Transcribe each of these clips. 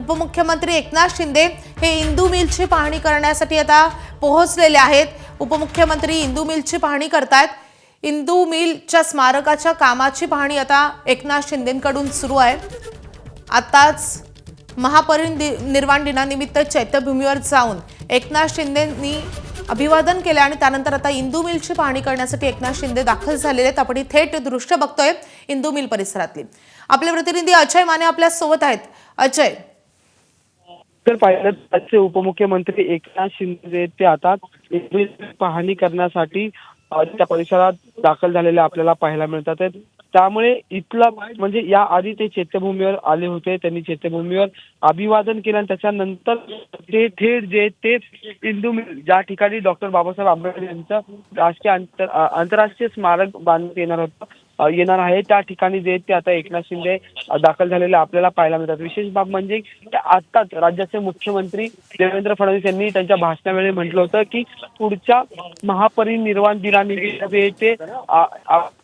उपमुख्यमंत्री एकनाथ शिंदे हे इंदू मिलची पाहणी करण्यासाठी आता पोहोचलेले आहेत। उपमुख्यमंत्री इंदू मिलची पाहणी करतायत। इंदू मिलच्या स्मारकाच्या कामाची पाहणी आता एकनाथ शिंदेंकडून सुरू आहे। आताच महापरिनिर्वाण दिनानिमित्त चैत्यभूमीवर जाऊन एकनाथ शिंदेंनी अभिवादन केले आणि त्यानंतर आता इंदू मिलची पाहणी करण्यासाठी एकनाथ शिंदे दाखल झालेले आहेत। आपण थेट दृश्य बघतोय इंदू मिल परिसरातली। आपले प्रतिनिधी अजय माने आपल्या सोबत आहेत। अजय, तर पाहिलं राज्याचे उपमुख्यमंत्री एकनाथ शिंदे ते आता पाहणी करण्यासाठी त्या परिसरात दाखल झालेले आपल्याला पाहायला मिळतात। त्यामुळे इथला म्हणजे या आधी ते चैत्यभूमीवर आले होते, त्यांनी चैत्यभूमीवर अभिवादन केलं आणि त्याच्यानंतर ते थेट जे ते इंदू मिल ज्या ठिकाणी डॉक्टर बाबासाहेब आंबेडकर यांचं राष्ट्रीय आंतरराष्ट्रीय स्मारक बांधण्यात येणार आहे, त्या ठिकाणी जे ते आता एकनाथ शिंदे दाखल झालेले आपल्याला पाहायला मिळतात। विशेष बाब म्हणजे आताच राज्याचे मुख्यमंत्री देवेंद्र फडणवीस यांनी त्यांच्या भाषणावेळी म्हटलं होतं की पुढच्या महापरिनिर्वाण दिनानिमित्त ते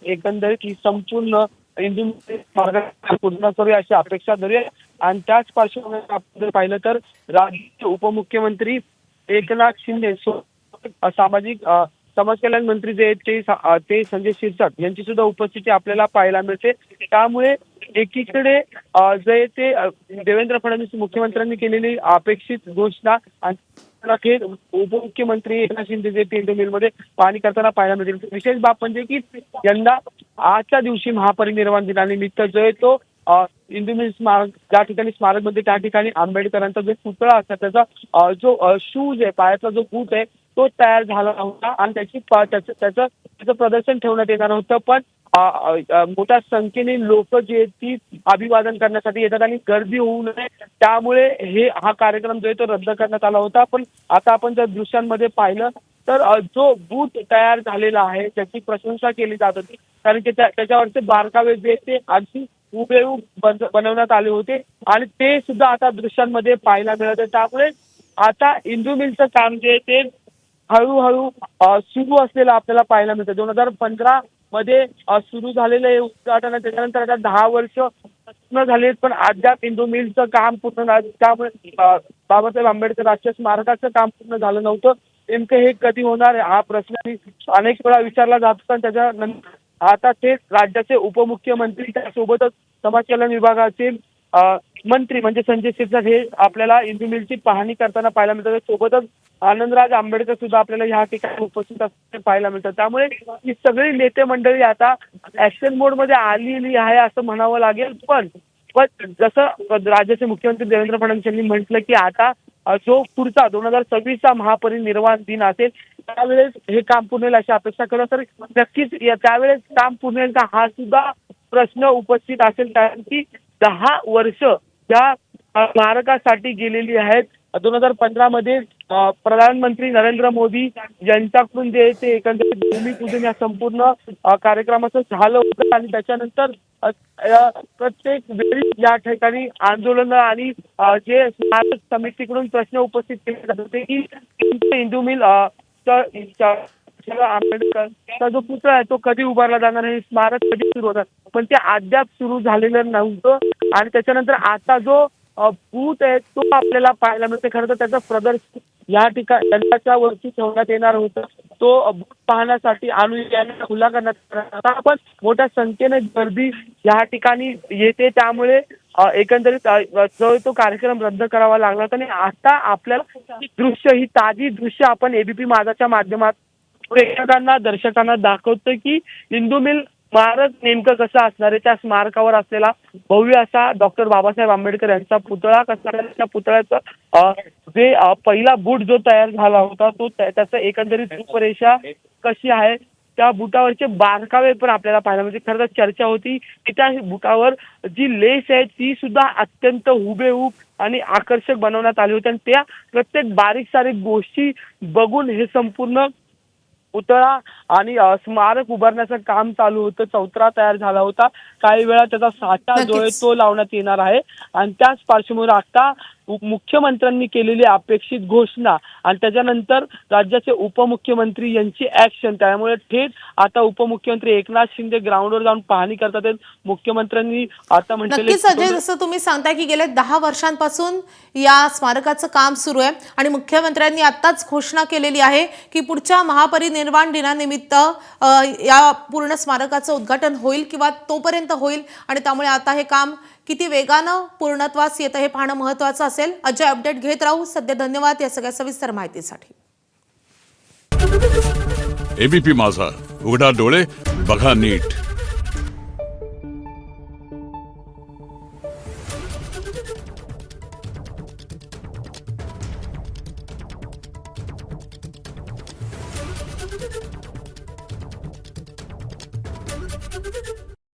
एकंदरीत ही संपूर्ण इंदू स्मारक पूर्ण करूया अशी अपेक्षा धरूया। आणि त्याच पार्श्वभूमीवर आपण पाहिलं तर राज्याचे उपमुख्यमंत्री एकनाथ शिंदे सामाजिक समाज कल्याण मंत्री जे ते संजय शिरसाट यांची सुद्धा उपस्थिती आपल्याला पाहायला मिळते। त्यामुळे एकीकडे जे ते देवेंद्र फडणवीस मुख्यमंत्र्यांनी केलेली अपेक्षित घोषणा आणि उपमुख्यमंत्री एकनाथ शिंदे जे इंदू मिलमध्ये पाहणी करताना पाहायला मिळतील। विशेष बाब म्हणजे की यंदा आजच्या दिवशी महापरिनिर्वाण दिनानिमित्त जो आहे तो इंदू मिल स्मारक ज्या ठिकाणी स्मारक मध्ये त्या ठिकाणी आंबेडकरांचा जो पुतळा असतात त्याचा जो शूज आहे, पायाचा जो बूट आहे तो तयार झाला होता आणि त्याचं प्रदर्शन ठेवण्यात येणार होतं। पण मोठ्या संख्येने लोक जे ती अभिवादन करण्यासाठी येतात आणि गर्दी होऊ नये त्यामुळे हा कार्यक्रम जो आहे तो रद्द करण्यात आला होता। पण आता आपण जर दृश्यांमध्ये पाहिलं तर जो बूट तयार झालेला आहे त्याची प्रशंसा केली जात होती, कारण की त्याच्यावरचे बारकावे जे ते अगदी हुबेहूब बनवण्यात आले होते आणि ते सुद्धा आता दृश्यांमध्ये पाहायला मिळत आहे। त्यामुळे आता इंदू मिलचं काम जे ते हळूहळू सुरू असलेलं आपल्याला पाहायला मिळतं। 2015 मध्ये सुरू झालेलं हे उद्घाटन आहे, त्याच्यानंतर आता 10 वर्ष पूर्ण झाले पण अद्याप इंदू मिलचं काम पूर्ण झालं। त्यामुळे बाबासाहेब आंबेडकर राष्ट्रीय स्मारकाचं काम पूर्ण झालं नव्हतं। नेमकं हे कधी होणार हा प्रश्न अनेक वेळा विचारला जात होता। त्याच्यानंतर आता ते राज्याचे उपमुख्यमंत्री त्यासोबतच समाज कल्याण विभागाचे मंत्री म्हणजे संजय शिरसाट हे आपल्याला इंदू मिलची पाहणी करताना पाहायला मिळतात। सोबतच आनंदराज आंबेडकर सुद्धा आपल्याला ह्या ठिकाणी उपस्थित असताना पाहायला मिळतात। त्यामुळे ही सगळी नेते मंडळी आता ऍक्शन मोड मध्ये आलेली आहे असं म्हणावं लागेल। पण जसं राज्याचे मुख्यमंत्री देवेंद्र फडणवीस यांनी म्हटलं की आता जो पुढचा 2026चा महापरिनिर्वाण दिन असेल त्यावेळेस हे काम पूर्ण होईल अशी अपेक्षा करत, तर नक्कीच त्यावेळेस काम पूर्ण होईल का हा सुद्धा प्रश्न उपस्थित असेल, कारण की 10 वर्ष या स्मारकासाठी गेलेली आहेत। 2015 मध्ये प्रधानमंत्री नरेंद्र मोदी यांच्याकडून जे ते एकंदरीत भूमिपूजन या संपूर्ण कार्यक्रमाचं झालं होतं आणि त्याच्यानंतर प्रत्येक वेळी या ठिकाणी आंदोलन आणि जे स्मारक समितीकडून प्रश्न उपस्थित केले जात होते की इंदू मिल आंबेडकरचा जो पुतळा आहे तो कधी उभारला जाणार, हे स्मारक कधी सुरू होणार, पण ते अद्याप सुरू झालेलं नव्हतं। आणि त्याच्यानंतर आता जो बूट आहे तो आपल्याला पाहायला मिळते। खरं तर त्याचं प्रदर्शन या ठिकाणी यंदाच्या वर्षी ठेवण्यात येणार होतं, तो बूट पाहण्यासाठी अनुयायांना खुला करण्यात आता पण मोठ्या संख्येने गर्दी या ठिकाणी येते, त्यामुळे एकंदरीत जो तो कार्यक्रम रद्द करावा लागला। आणि आता आपल्याला दृश्य ही ताजी दृश्य आपण एबीपी माझाच्या माध्यमात प्रेक्षकांना दर्शकांना दाखवतोय की इंदू मिल स्मारक नेमकं कसं असणार आहे, त्या स्मारकावर असलेला भव्य असा डॉक्टर बाबासाहेब आंबेडकर यांचा पुतळा कसा, त्या पुतळ्याचं जे पहिला बूट जो तयार झाला होता तो त्याचं एकंदरीत रूपरेषा कशी आहे, त्या बुटावरचे बारकावे पण आपल्याला पाहायला म्हणजे खरं तर चर्चा होती की त्या बुटावर जी लेस आहे ती सुद्धा अत्यंत हुबेहूब आणि आकर्षक बनवण्यात आली होती आणि त्या प्रत्येक बारीक सारीक गोष्टी बघून हे संपूर्ण पुतळा आणि स्मारक उभारण्याचं काम चालू होतं। चौतरा तयार झाला होता, काही वेळा त्याचा साचा जो आहे तो लावण्यात येणार आहे आणि त्याच पार्श्वभूमीवर आता मुख्यमंत्र्यांनी केलेली अपेक्षित घोषणा आणि त्याच्यानंतर राज्याचे उपमुख्यमंत्री यांची ऍक्शन, त्यामुळे थेट आता उपमुख्यमंत्री एकनाथ शिंदे ग्राउंडवर जाऊन पाहणी करतात आहेत. मुख्यमंत्र्यांनी आता नक्कीच अजय, जसं तुम्ही सांगताय की गेल्या 10 वर्षांपासून या स्मारकाचं काम सुरू आहे आणि मुख्यमंत्र्यांनी आताच घोषणा केलेली आहे की पुढच्या महापरिनिर्वाण दिनानिमित्त या पूर्ण स्मारकाचं उद्घाटन होईल किंवा तोपर्यंत होईल आणि त्यामुळे आता हे काम किती वेगानं पूर्णत्वास येतं हे पाहणं महत्त्वाचं असेल. अजय, अपडेट घेत राहू. सध्या धन्यवाद या सगळ्या सविस्तर माहितीसाठी. एबीपी माझा, उघडा डोळे बघा नीट.